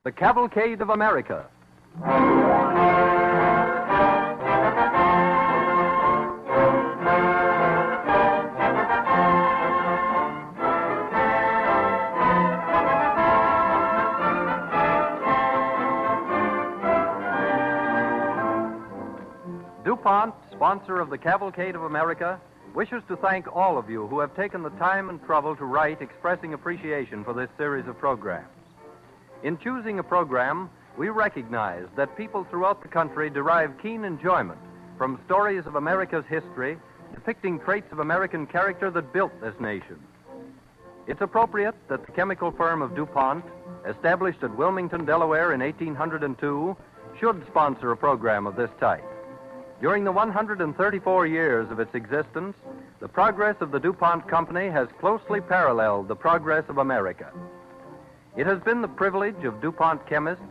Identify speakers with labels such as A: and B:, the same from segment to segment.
A: The Cavalcade of America. DuPont, sponsor of the Cavalcade of America, wishes to thank all of you who have taken the time and trouble to write expressing appreciation for this series of programs. In choosing a program, we recognize that people throughout the country derive keen enjoyment from stories of America's history depicting traits of American character that built this nation. It's appropriate that the chemical firm of DuPont, established at Wilmington, Delaware in 1802, should sponsor a program of this type. During the 134 years of its existence, the progress of the DuPont Company has closely paralleled the progress of America. It has been the privilege of DuPont chemists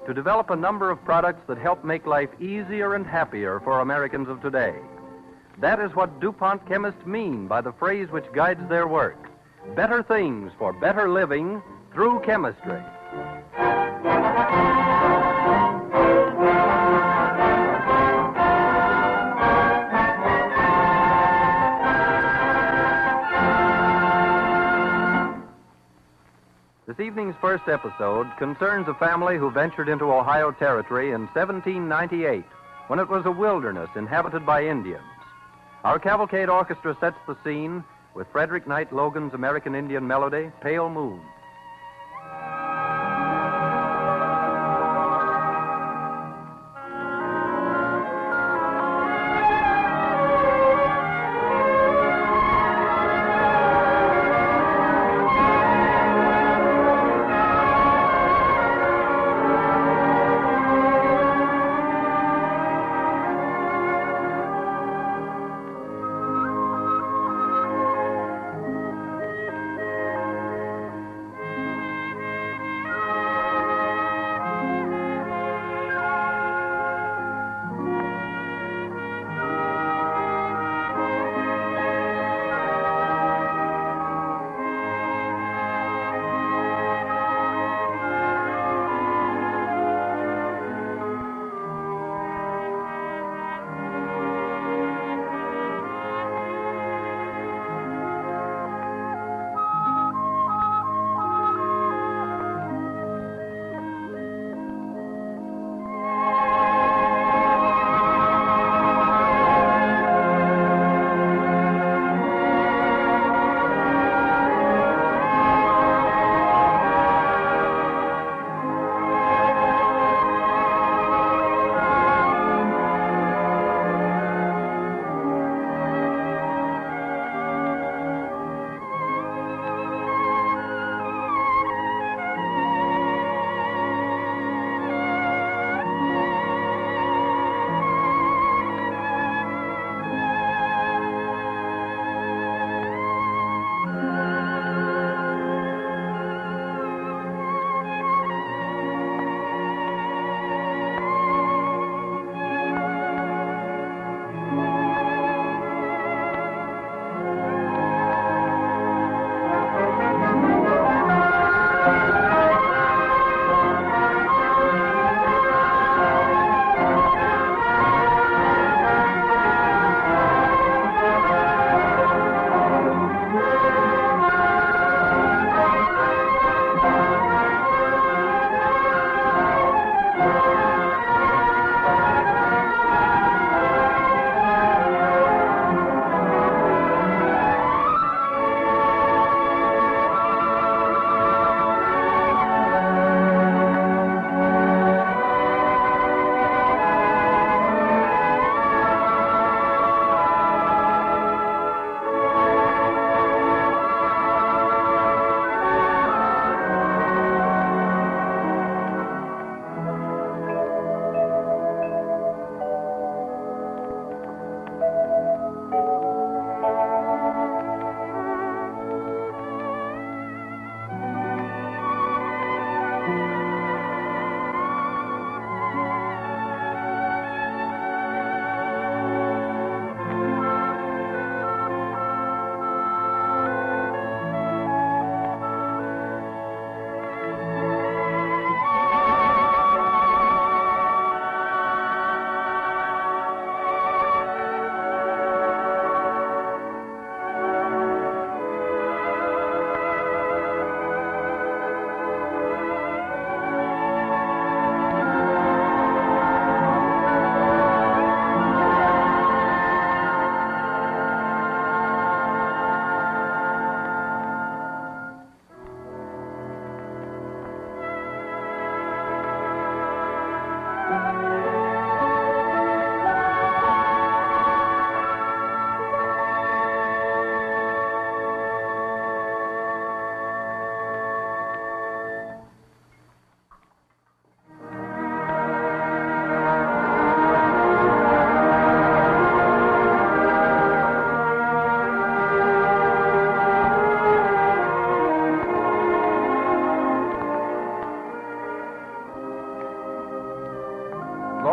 A: to develop a number of products that help make life easier and happier for Americans of today. That is what DuPont chemists mean by the phrase which guides their work: better things for better living through chemistry. This evening's first episode concerns a family who ventured into Ohio Territory in 1798, when it was a wilderness inhabited by Indians. Our Cavalcade Orchestra sets the scene with Frederick Knight Logan's American Indian melody, Pale Moon.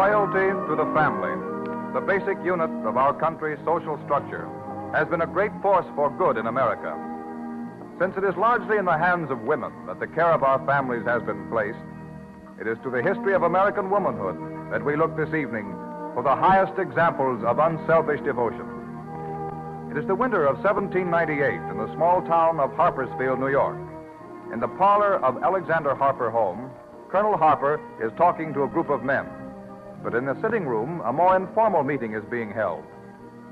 B: Loyalty to the family, the basic unit of our country's social structure, has been a great force for good in America. Since it is largely in the hands of women that the care of our families has been placed, it is to the history of American womanhood that we look this evening for the highest examples of unselfish devotion. It is the winter of 1798 in the small town of Harpersfield, New York. In the parlor of Alexander Harper home, Colonel Harper is talking to a group of men. But in the sitting room, a more informal meeting is being held.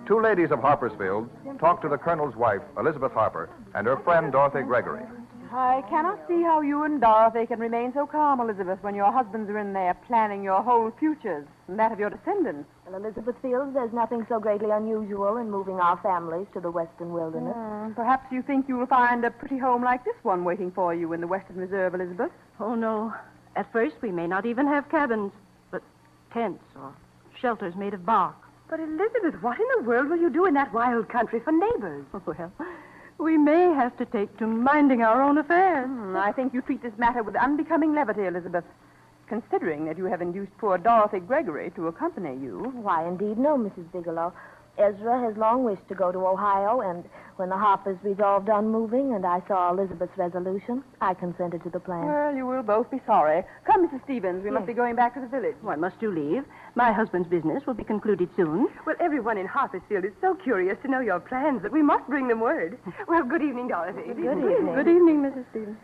B: Two ladies of Harpersfield talk to the Colonel's wife, Elizabeth Harper, and her friend, Dorothy Gregory.
C: I cannot see how you and Dorothy can remain so calm, Elizabeth, when your husbands are in there planning your whole futures and that of your descendants.
D: Well, Elizabeth feels there's nothing so greatly unusual in moving our families to the western wilderness.
C: Perhaps you think you'll find a pretty home like this one waiting for you in the Western Reserve, Elizabeth.
E: Oh, no. At first, we may not even have cabins, but tents or shelters made of bark.
C: But, Elizabeth, what in the world will you do in that wild country for neighbors?
E: Well, we may have to take to minding our own affairs.
C: I think you treat this matter with unbecoming levity, Elizabeth, considering that you have induced poor Dorothy Gregory to accompany you.
D: Why, indeed, no, Mrs. Bigelow. Ezra has long wished to go to Ohio, and when the Harpers resolved on moving and I saw Elizabeth's resolution, I consented to the plan.
C: Well, you will both be sorry. Come, Mrs. Stevens, we must be going back to the village.
E: Why must you leave? My husband's business will be concluded soon.
C: Well, everyone in Harpersfield is so curious to know your plans that we must bring them word. Well, good evening, Dorothy.
D: Good evening.
E: Good evening, Mrs. Stevens.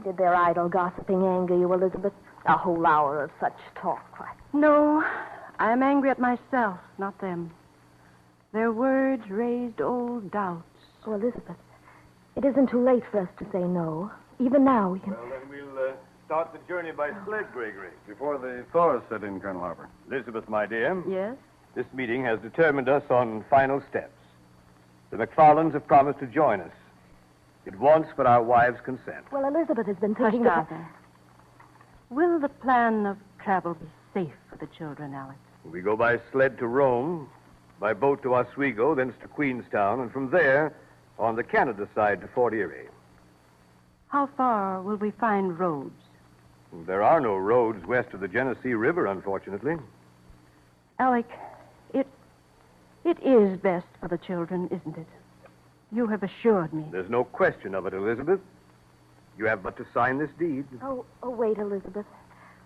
D: Did their idle gossiping anger you, Elizabeth? A whole hour of such talk.
E: No, I'm angry at myself, not them. Their words raised old doubts.
D: Oh, Elizabeth, it isn't too late for us to say no. Even now we can...
F: Well, then we'll start the journey by sled, Gregory, before the thaws set in, Colonel Harper. Elizabeth, my dear.
E: Yes?
F: This meeting has determined us on final steps. The McFarlands have promised to join us. It wants but our wives' consent.
D: Well, Elizabeth has been thinking
E: Hush, Arthur. Will the plan of travel be safe for the children, Alex?
F: We go by sled to Rome, by boat to Oswego, thence to Queenstown, and from there on the Canada side to Fort Erie.
E: How far will we find roads?
F: There are no roads west of the Genesee River, unfortunately.
E: Alec, it is best for the children, isn't it? You have assured me.
F: There's no question of it, Elizabeth. You have but to sign this deed.
D: Oh, wait, Elizabeth.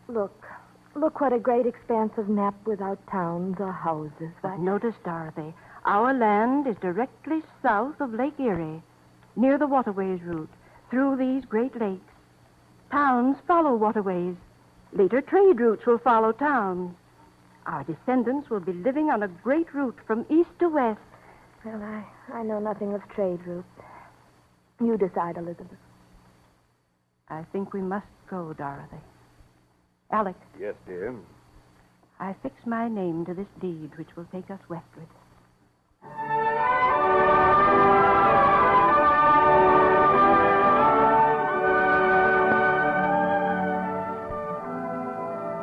D: Look what a great expanse of map without towns or houses.
E: But notice, Dorothy, our land is directly south of Lake Erie, near the waterways route, through these great lakes. Towns follow waterways. Later trade routes will follow towns. Our descendants will be living on a great route from east to west.
D: Well, I know nothing of trade routes. You decide, Elizabeth.
E: I think we must go, Dorothy. Alec.
F: Yes, dear.
E: I fix my name to this deed which will take us westward.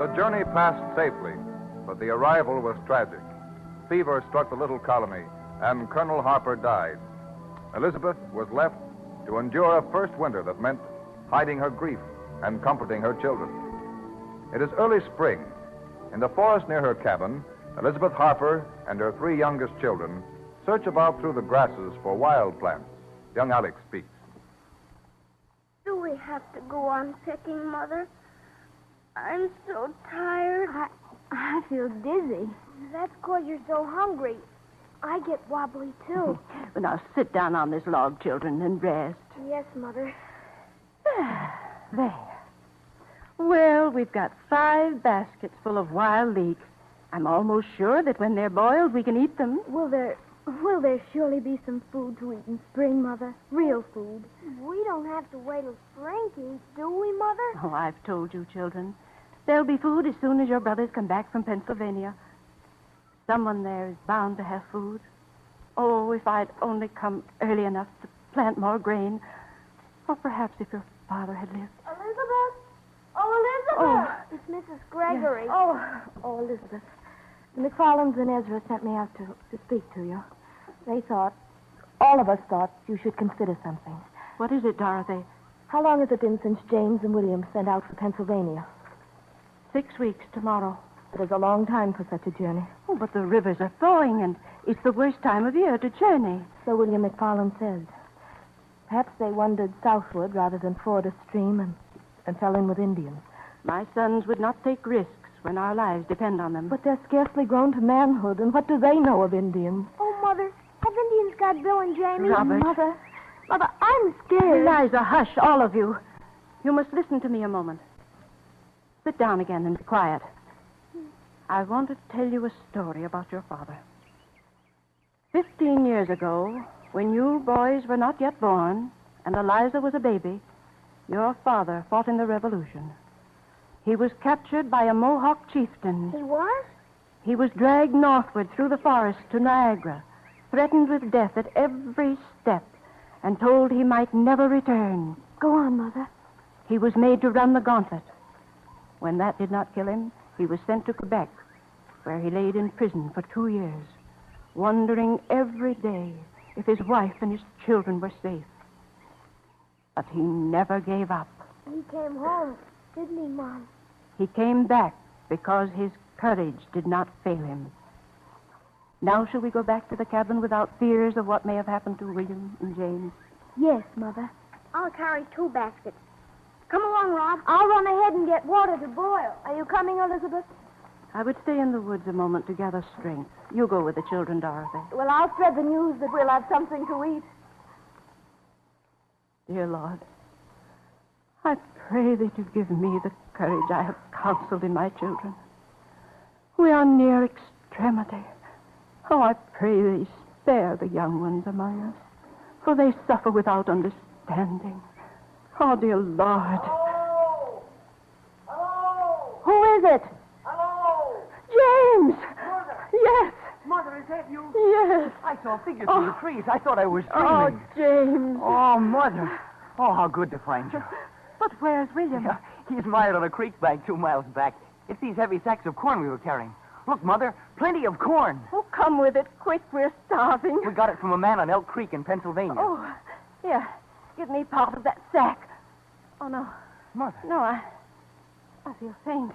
B: The journey passed safely, but the arrival was tragic. Fever struck the little colony, and Colonel Harper died. Elizabeth was left to endure a first winter that meant hiding her grief and comforting her children. It is early spring. In the forest near her cabin, Elizabeth Harper and her three youngest children search about through the grasses for wild plants. Young Alex speaks.
G: Do we have to go on picking, Mother? I'm so tired.
D: I feel dizzy.
G: That's because you're so hungry. I get wobbly, too.
E: Well, now sit down on this log, children, and rest.
G: Yes, Mother.
E: There. Well, we've got 5 baskets full of wild leeks. I'm almost sure that when they're boiled, we can eat them.
G: Will there surely be some food to eat in spring, Mother? Real food. We don't have to wait till spring to eat, do we, Mother?
E: Oh, I've told you, children. There'll be food as soon as your brothers come back from Pennsylvania. Someone there is bound to have food. Oh, if I'd only come early enough to plant more grain. Or perhaps if your father had lived.
G: Elizabeth? Oh, Elizabeth!
D: Oh.
G: It's Mrs. Gregory.
D: Yes. Oh, Elizabeth. The McFarlands and Ezra sent me out to speak to you. All of us thought you should consider something.
E: What is it, Dorothy?
D: How long has it been since James and William sent out for Pennsylvania?
E: 6 weeks tomorrow.
D: It is a long time for such a journey.
E: Oh, but the rivers are thawing, and it's the worst time of year to journey.
D: So William McFarland says. Perhaps they wandered southward rather than ford a stream and fell in with Indians.
E: My sons would not take risks when our lives depend on them.
D: But they're scarcely grown to manhood, and what do they know of Indians?
G: Oh, Mother, have Indians got Bill and Jamie?
E: Robert.
G: Mother, I'm scared.
E: Eliza, hush, all of you. You must listen to me a moment. Sit down again and be quiet. I want to tell you a story about your father. 15 years ago, when you boys were not yet born, and Eliza was a baby, your father fought in the Revolution. He was captured by a Mohawk chieftain.
G: He was?
E: He was dragged northward through the forest to Niagara, threatened with death at every step, and told he might never return.
G: Go on, Mother.
E: He was made to run the gauntlet. When that did not kill him, he was sent to Quebec, where he laid in prison for 2 years, wondering every day if his wife and his children were safe. But he never gave up.
G: He came home, didn't he, Mom?
E: He came back because his courage did not fail him. Now shall we go back to the cabin without fears of what may have happened to William and James?
G: Yes, Mother. I'll carry 2 baskets. Come along, Rob. I'll run ahead and get water to boil. Are you coming, Elizabeth?
E: I would stay in the woods a moment to gather strength. You go with the children, Dorothy.
D: Well, I'll spread the news that we'll have something to eat.
E: Dear Lord, I pray that you give me the courage I have counseled in my children. We are near extremity. Oh, I pray thee spare the young ones among us, for they suffer without understanding. Oh, dear Lord.
H: Hello! Hello!
D: Who is it?
H: Hello!
E: James!
H: Mother!
E: Yes!
H: Mother, is that you?
E: Yes!
H: I saw figures through the trees. I thought I was
E: Oh,
H: dreaming.
E: James!
H: Oh, Mother. Oh, how good to find you.
E: But where's William?
H: Yeah, he's mired on a creek bank 2 miles back. It's these heavy sacks of corn we were carrying. Look, Mother, plenty of corn.
E: Oh, come with it, quick. We're starving.
H: We got it from a man on Elk Creek in Pennsylvania.
E: Oh, here. Give me part of that sack. Oh, no.
H: Mother.
E: No, I feel faint.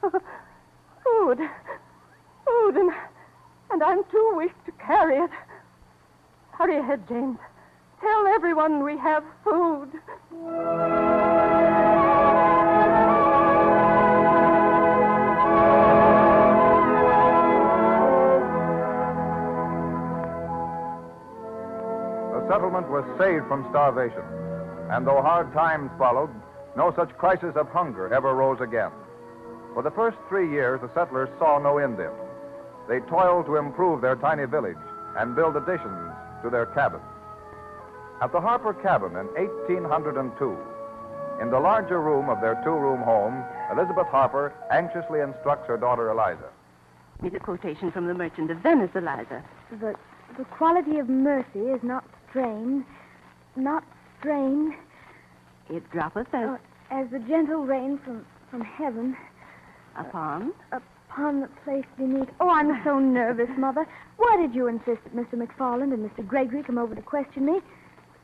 E: Food, and I'm too weak to carry it. Hurry ahead, James. Tell everyone we have food.
B: The settlement was saved from starvation, and though hard times followed, no such crisis of hunger ever rose again. For the first 3 years, the settlers saw no Indians. They toiled to improve their tiny village and build additions to their cabins. At the Harper cabin in 1802, in the larger room of their 2-room home, Elizabeth Harper anxiously instructs her daughter Eliza.
E: Need a quotation from the Merchant of Venice, Eliza.
G: The quality of mercy is not strained,
E: It droppeth
G: as the gentle rain from heaven
E: upon.
G: upon the place beneath. Oh, I'm so nervous, Mother. Why did you insist that Mr. McFarland and Mr. Gregory come over to question me?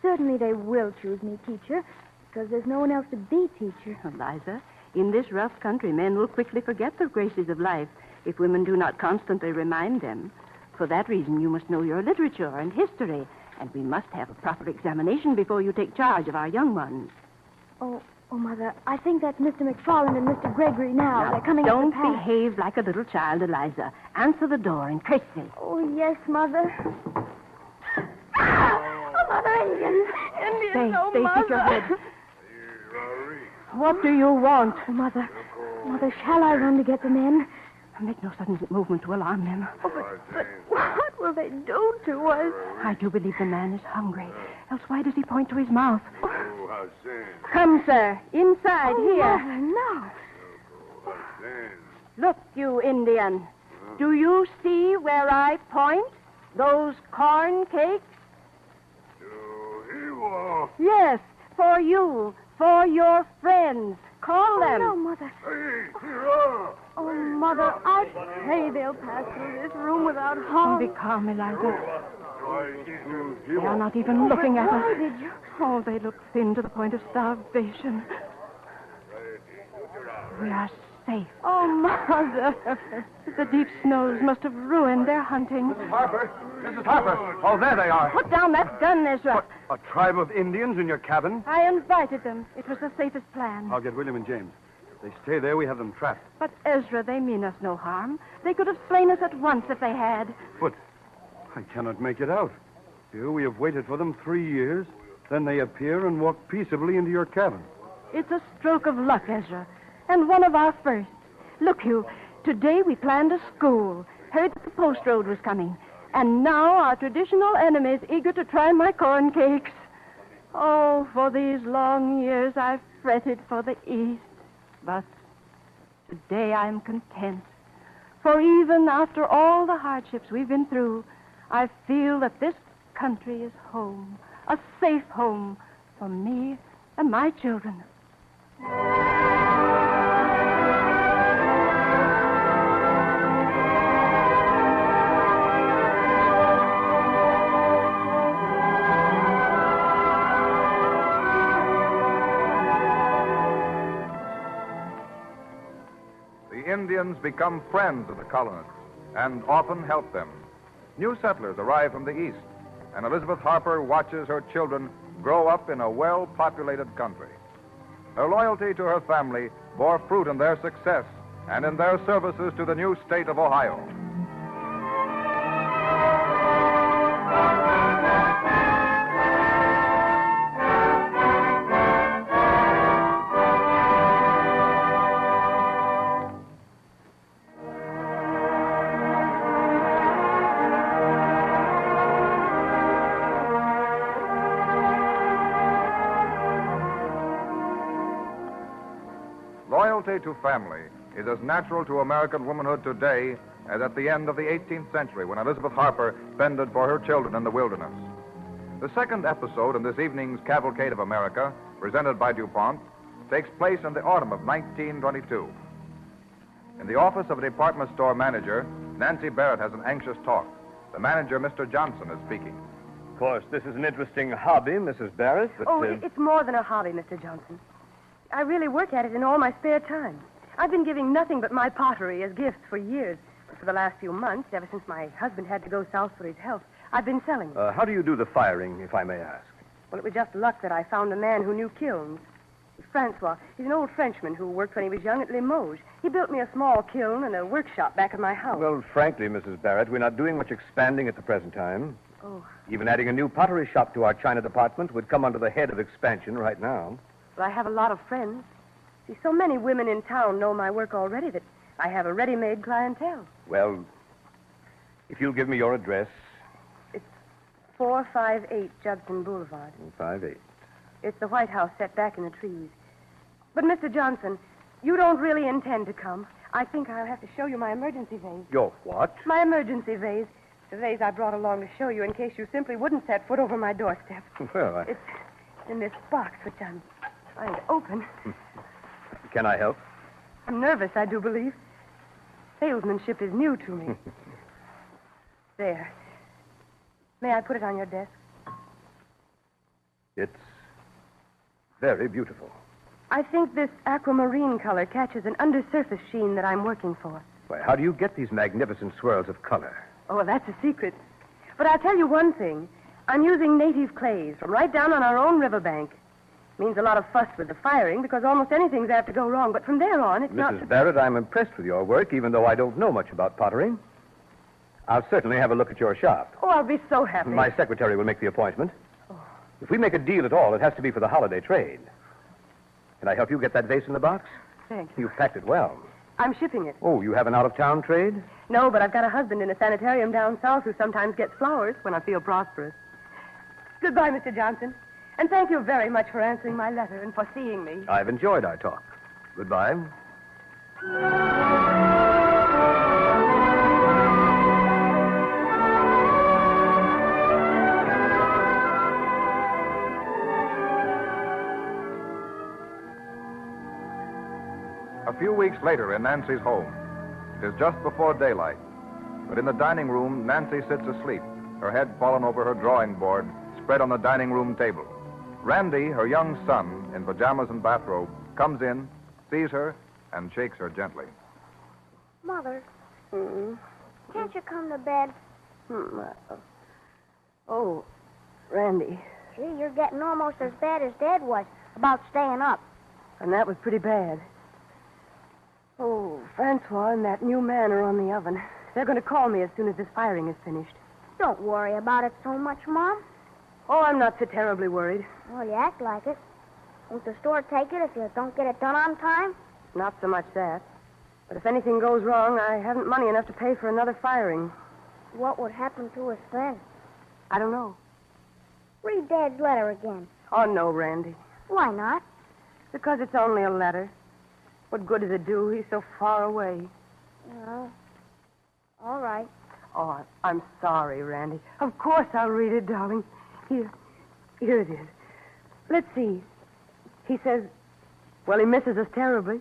G: Certainly they will choose me teacher, because there's no one else to be teacher.
E: Eliza, in this rough country, men will quickly forget the graces of life if women do not constantly remind them. For that reason, you must know your literature and history, and we must have a proper examination before you take charge of our young ones.
G: Oh, Mother, I think that's Mr. McFarland and Mr. Gregory now. They're coming up
E: Don't
G: the path.
E: behave like a little child, Eliza. Answer the door and curtsy.
G: Oh, yes, Mother. Oh, Mother, Indians.
E: Stay, keep your head. What do you want?
G: Oh, Mother, shall I run to get the men?
E: Make no sudden movement to alarm them.
G: Oh, but what will they do to us?
E: I do believe the man is hungry. Else why does he point to his mouth? Come, sir. Inside, here.
G: Mother, no.
E: Look, you Indian. Do you see where I point? Those corn cakes? Yes, for you. For your friends. Call them.
G: No, Mother. Oh, Mother, I pray they'll pass through this room without harm.
E: Be calm, Eliza. They are not even looking at us.
G: Why did you?
E: Oh, they look thin to the point of starvation. We are safe.
C: Oh, Mother.
E: The deep snows must have ruined their hunting.
B: Mrs. Harper! Mrs. Harper! Oh, there they are.
E: Put down that gun, Ezra.
F: A tribe of Indians in your cabin?
E: I invited them. It was the safest plan.
F: I'll get William and James. If they stay there, we have them trapped.
E: But, Ezra, they mean us no harm. They could have slain us at once if they had.
F: But I cannot make it out. Here we have waited for them 3 years. Then they appear and walk peaceably into your cabin.
E: It's a stroke of luck, Ezra, and one of our first. Look, Hugh, today we planned a school, heard that the post road was coming, and now our traditional enemy is eager to try my corn cakes. Oh, for these long years I've fretted for the East, but today I'm content. For even after all the hardships we've been through, I feel that this country is home, a safe home for me and my children.
B: The Indians become friends of the colonists and often help them. New settlers arrive from the east, and Elizabeth Harper watches her children grow up in a well-populated country. Her loyalty to her family bore fruit in their success and in their services to the new state of Ohio. Loyalty to family is as natural to American womanhood today as at the end of the 18th century when Elizabeth Harper fended for her children in the wilderness. The second episode in this evening's Cavalcade of America, presented by DuPont, takes place in the autumn of 1922. In the office of a department store manager, Nancy Barrett has an anxious talk. The manager, Mr. Johnson, is speaking.
F: Of course, this is an interesting hobby, Mrs. Barrett, but...
I: It's more than a hobby, Mr. Johnson. I really work at it in all my spare time. I've been giving nothing but my pottery as gifts for years. But for the last few months, ever since my husband had to go south for his health, I've been selling.
F: How do you do the firing, if I may ask?
I: Well, it was just luck that I found a man who knew kilns. Francois. He's an old Frenchman who worked when he was young at Limoges. He built me a small kiln and a workshop back at my house.
F: Well, frankly, Mrs. Barrett, we're not doing much expanding at the present time.
I: Oh.
F: Even adding a new pottery shop to our China department would come under the head of expansion right now.
I: Well, I have a lot of friends. See, so many women in town know my work already that I have a ready-made clientele.
F: Well, if you'll give me your address.
I: It's 458 Judson Boulevard.
F: 58.
I: It's the White House set back in the trees. But, Mr. Johnson, you don't really intend to come. I think I'll have to show you my emergency vase.
F: Your what?
I: My emergency vase. The vase I brought along to show you in case you simply wouldn't set foot over my doorstep.
F: Well,
I: It's in this box, which I'm trying to open.
F: Can I help?
I: I'm nervous, I do believe. Salesmanship is new to me. There. May I put it on your desk?
F: It's very beautiful.
I: I think this aquamarine color catches an undersurface sheen that I'm working for.
F: Why, how do you get these magnificent swirls of color?
I: Oh, well, that's a secret. But I'll tell you one thing. I'm using native clays from right down on our own riverbank. Means a lot of fuss with the firing because almost anything's apt to go wrong. But from there on, it's not...
F: Mrs. Barrett, I'm impressed with your work, even though I don't know much about pottery. I'll certainly have a look at your shop.
I: Oh, I'll be so happy.
F: My secretary will make the appointment. If we make a deal at all, it has to be for the holiday trade. Can I help you get that vase in the box?
I: Thank you.
F: You've packed it well.
I: I'm shipping it.
F: Oh, you have an out-of-town trade?
I: No, but I've got a husband in a sanitarium down south who sometimes gets flowers when I feel prosperous. Goodbye, Mr. Johnson. And thank you very much for answering my letter and for seeing me.
F: I've enjoyed our talk. Goodbye.
B: A few weeks later in Nancy's home. It is just before daylight. But in the dining room, Nancy sits asleep, her head fallen over her drawing board, spread on the dining room table. Randy, her young son, in pajamas and bathrobe, comes in, sees her, and shakes her gently.
G: Mother,
I: Mm-mm.
G: can't you come to bed?
I: Oh, Randy.
G: Gee, you're getting almost as bad as Dad was about staying up.
I: And that was pretty bad. Oh, Francois and that new man are on the oven. They're going to call me as soon as this firing is finished.
G: Don't worry about it so much, Mom.
I: Oh, I'm not so terribly worried.
G: Well, you act like it. Won't the store take it if you don't get it done on time?
I: Not so much that. But if anything goes wrong, I haven't money enough to pay for another firing.
G: What would happen to us then?
I: I don't know.
G: Read Dad's letter again.
I: Oh, no, Randy.
G: Why not?
I: Because it's only a letter. What good does it do? He's so far away.
G: Oh. All right.
I: Oh, I'm sorry, Randy. Of course I'll read it, darling. Here it is. Let's see. He says, well, he misses us terribly.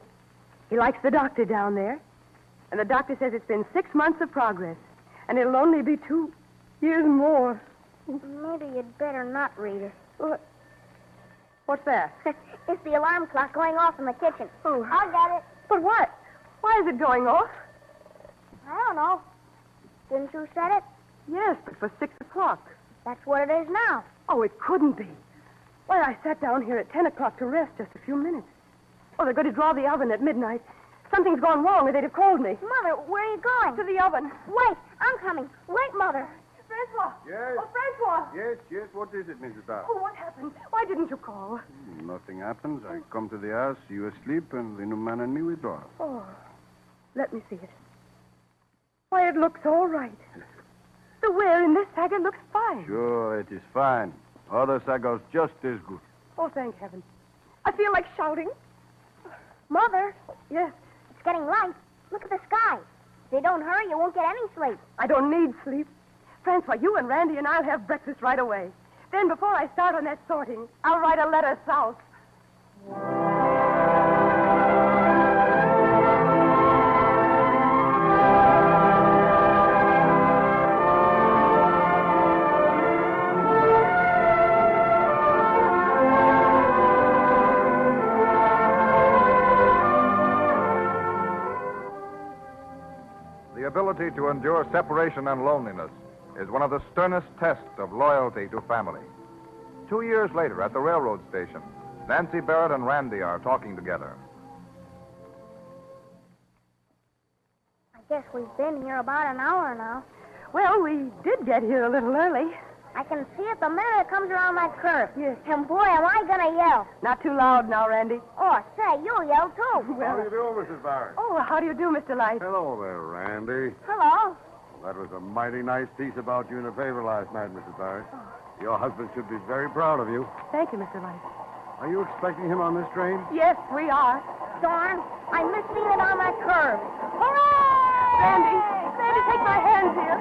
I: He likes the doctor down there. And the doctor says it's been 6 months of progress. And it'll only be 2 years more.
G: Maybe you'd better not read it.
I: What's that?
G: It's the alarm clock going off in the kitchen.
I: Oh.
G: I'll get it.
I: But what? Why is it going off?
G: I don't know. Didn't you set it?
I: Yes, but for 6 o'clock.
G: That's what it is now.
I: Oh, it couldn't be. Why, I sat down here at 10 o'clock to rest just a few minutes. Oh, they're going to draw the oven at midnight. Something's gone wrong or they'd have called me.
G: Mother, where are you going?
I: To the oven.
G: Wait, I'm coming. Wait, Mother.
I: Francois.
J: Yes?
I: Oh, Francois.
J: Yes. What is it, Mrs. Barr?
I: Oh, what happened? Why didn't you call?
J: Nothing happens. I come to the house, you asleep, and the new man and me withdraw.
I: Oh, let me see it. Why, it looks all right. The wear in this saga looks fine.
J: Sure, it is fine. Other sagos just as good.
I: Oh, thank heaven. I feel like shouting.
G: Mother,
I: Yes,
G: it's getting light. Look at the sky. If you don't hurry, you won't get any sleep.
I: I don't need sleep. Francois, you and Randy and I'll have breakfast right away. Then, before I start on that sorting, I'll write a letter south.
B: The ability to endure separation and loneliness is one of the sternest tests of loyalty to family. 2 years later, at the railroad station, Nancy Barrett and Randy are talking together.
G: I guess we've been here about an hour now.
I: Well, we did get here a little early.
G: I can see it the minute it comes around that curve.
I: Yes.
G: And boy, am I going to yell.
I: Not too loud now, Randy.
G: Oh, say, you'll yell too.
J: How do you do, Mrs. Barr?
I: Oh, how do you do, Mr. Light?
J: Hello there, Randy.
G: Hello.
J: That was a mighty nice piece about you in the paper last night, Mrs. Barr. Your husband should be very proud of you.
I: Thank you, Mr. Light.
J: Are you expecting him on this train?
I: Yes, we are.
G: Darn, I missed seeing it on that curve. Hooray!
I: Randy, take my hand here.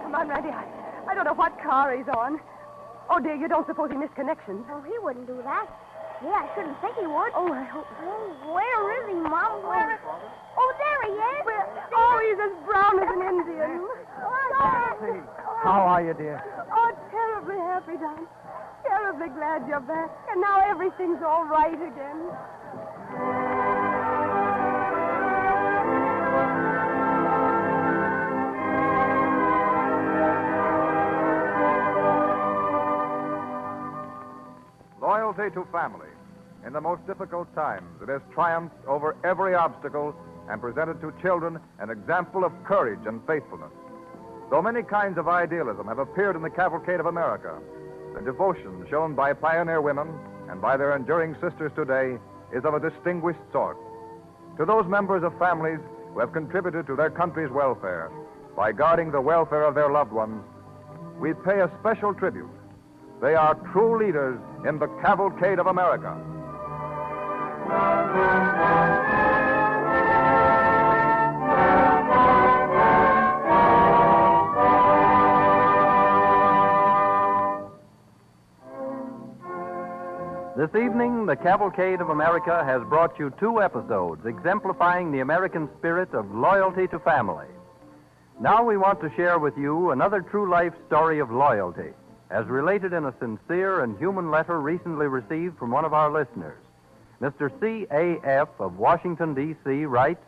I: Come on, Randy. I don't know what car he's on. Oh, dear, you don't suppose he missed connections?
G: Oh, he wouldn't do that. Yeah, I shouldn't think he would.
I: Oh, I hope.
G: Oh, where is he, Mom? Where? Oh, there he is.
I: Oh, he's as brown as an Indian.
H: How are you, dear?
I: Oh, terribly happy, Don. Terribly glad you're back. And now everything's all right again.
B: Loyalty to family. In the most difficult times, it has triumphed over every obstacle and presented to children an example of courage and faithfulness. Though many kinds of idealism have appeared in the Cavalcade of America, the devotion shown by pioneer women and by their enduring sisters today is of a distinguished sort. To those members of families who have contributed to their country's welfare by guarding the welfare of their loved ones, we pay a special tribute. They are true leaders in the Cavalcade of America.
A: This evening, the Cavalcade of America has brought you 2 episodes exemplifying the American spirit of loyalty to family. Now we want to share with you another true life story of loyalty, as related in a sincere and human letter recently received from one of our listeners. Mr. C.A.F. of Washington, D.C. writes,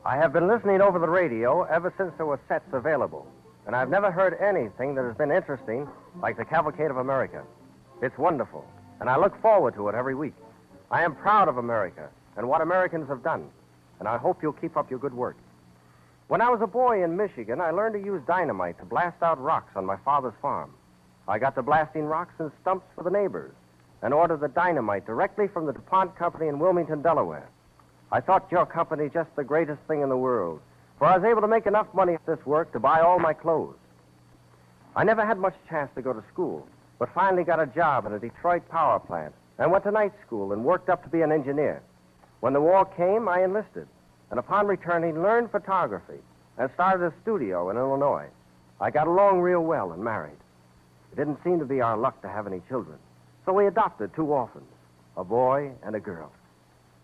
K: I have been listening over the radio ever since there were sets available, and I've never heard anything that has been interesting like the Cavalcade of America. It's wonderful, and I look forward to it every week. I am proud of America and what Americans have done, and I hope you'll keep up your good work. When I was a boy in Michigan, I learned to use dynamite to blast out rocks on my father's farm. I got to blasting rocks and stumps for the neighbors and ordered the dynamite directly from the DuPont Company in Wilmington, Delaware. I thought your company just the greatest thing in the world, for I was able to make enough money at this work to buy all my clothes. I never had much chance to go to school, but finally got a job in a Detroit power plant and went to night school and worked up to be an engineer. When the war came, I enlisted, and upon returning, learned photography and started a studio in Illinois. I got along real well and married. It didn't seem to be our luck to have any children, so we adopted 2 orphans, a boy and a girl.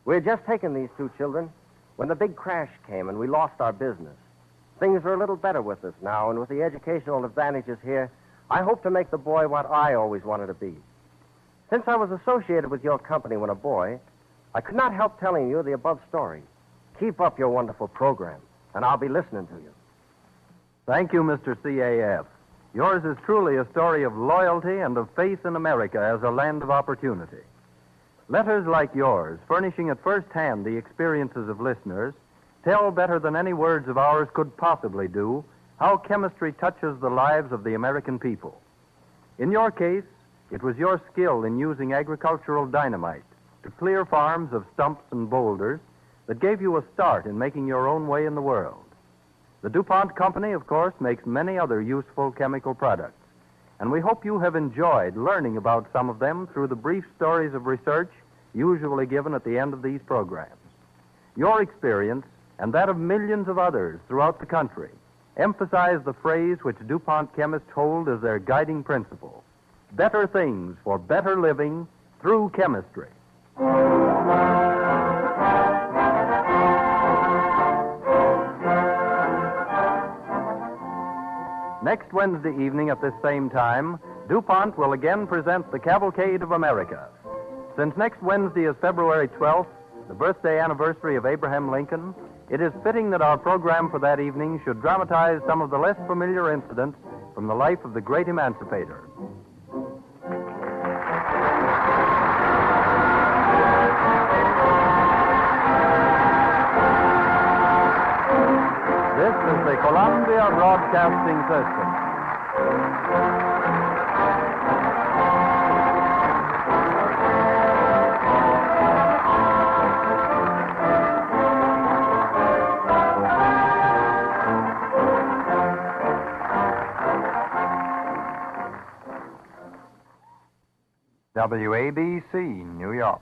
K: We had just taken these 2 children when the big crash came and we lost our business. Things are a little better with us now, and with the educational advantages here, I hope to make the boy what I always wanted to be. Since I was associated with your company when a boy, I could not help telling you the above story. Keep up your wonderful program, and I'll be listening to you.
A: Thank you, Mr. C.A.F. Yours is truly a story of loyalty and of faith in America as a land of opportunity. Letters like yours, furnishing at first hand the experiences of listeners, tell better than any words of ours could possibly do how chemistry touches the lives of the American people. In your case, it was your skill in using agricultural dynamite to clear farms of stumps and boulders that gave you a start in making your own way in the world. The DuPont Company, of course, makes many other useful chemical products, and we hope you have enjoyed learning about some of them through the brief stories of research usually given at the end of these programs. Your experience, and that of millions of others throughout the country, emphasize the phrase which DuPont chemists hold as their guiding principle: better things for better living through chemistry. Next Wednesday evening at this same time, DuPont will again present the Cavalcade of America. Since next Wednesday is February 12th, the birthday anniversary of Abraham Lincoln, it is fitting that our program for that evening should dramatize some of the less familiar incidents from the life of the great emancipator. This is the Columbia Broadcasting System.
B: WABC, New York.